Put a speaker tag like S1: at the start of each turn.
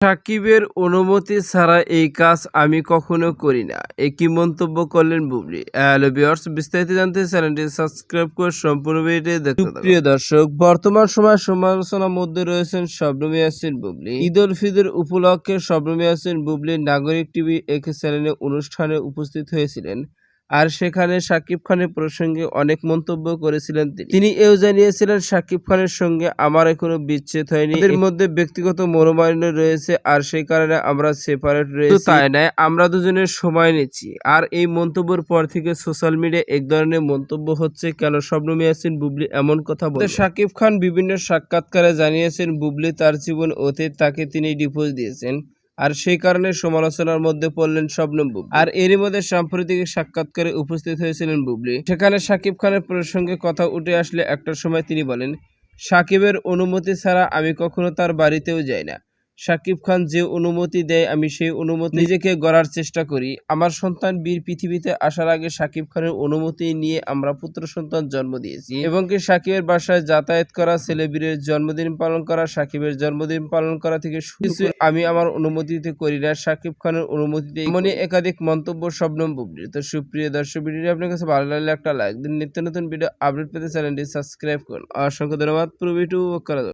S1: সাকিবের অনুমতি ছাড়া এই কাজ আমি কখনো করি না, একই মন্তব্য করলেন বুবলী। হ্যালো ভিউয়ার্স, বিস্তারিত জানতে চ্যানেলটি সাবস্ক্রাইব করে সম্পূর্ণ ভিডিওটি দেখতে থাকুন। প্রিয় দর্শক, বর্তমান সময় সমালোচনার মধ্যে রয়েছেন শবনম ইয়াসমিন বুবলী। ঈদ উল ফিতর উপলক্ষে শবনম ইয়াসমিন বুবলী নাগরিক টিভি একে চ্যানেলে অনুষ্ঠানে উপস্থিত হয়েছিলেন। আর সেখানে শাকিব খানের প্রসঙ্গে অনেক মন্তব্য করেছিলেন তিনি এও জানিয়েছিলেন, শাকিব খানের সঙ্গে আমার এখনো বিচ্ছেদ হয়নি, এর মধ্যে ব্যক্তিগত মনোমালিন্য রয়েছে আর সেই কারণে আমরা সেপারেট রয়েছি, তাই নয় আমরা দুজনের সময় নিচ্ছি। আর এই মন্তব্যের পর থেকে সোশ্যাল মিডিয়ায় এক ধরনের মন্তব্য হচ্ছে, কেন শবনম ইয়াসমিন বুবলী এমন কথা বলে। শাকিব খান বিভিন্ন সাক্ষাৎকারে জানিয়েছেন বুবলী তার জীবন অতীত, তাকে তিনি ডিভোর্স দিয়েছেন আর সেই কারণে সমালোচনার মধ্যে পড়লেন শবনম বুবলী। আর এরই মধ্যে সাম্প্রতিক সাক্ষাৎকারে উপস্থিত হয়েছিলেন বুবলী। সেখানে শাকিব খানের প্রসঙ্গে কথা উঠে আসলে একটার সময় তিনি বলেন, শাকিবের অনুমতি ছাড়া আমি কখনো তার বাড়িতেও যাই না। শাকিব খান যে অনুমতি দেয় আমি সেই অনুমতি নিজেকে গড়ার চেষ্টা করি। আমার সন্তান বীর পৃথিবীতে আসার আগে শাকিব খানের অনুমতি নিয়ে আমরা পুত্র সন্তান জন্ম দিয়েছি এবং কি শাকিবের বাসায় যাতায়াত করা, ছেলেবীরের জন্মদিন পালন করা, শাকিবের জন্মদিন পালন করা থেকে শুরু করে আমি আমার অনুমতিতে করি না, শাকিব খানের অনুমতিতে। এমনই একাধিক মন্তব্য শবনম বুবলীর। তো সুপ্রিয় দর্শক, ভিডিওটি আপনার কাছে ভালো লাগলে একটা লাইক দিন। নিত্য নতুন ভিডিও আপডেট পেতে চ্যানেলটি সাবস্ক্রাইব করুন। অসংখ্য ধন্যবাদ। পুরো ভিডিও করা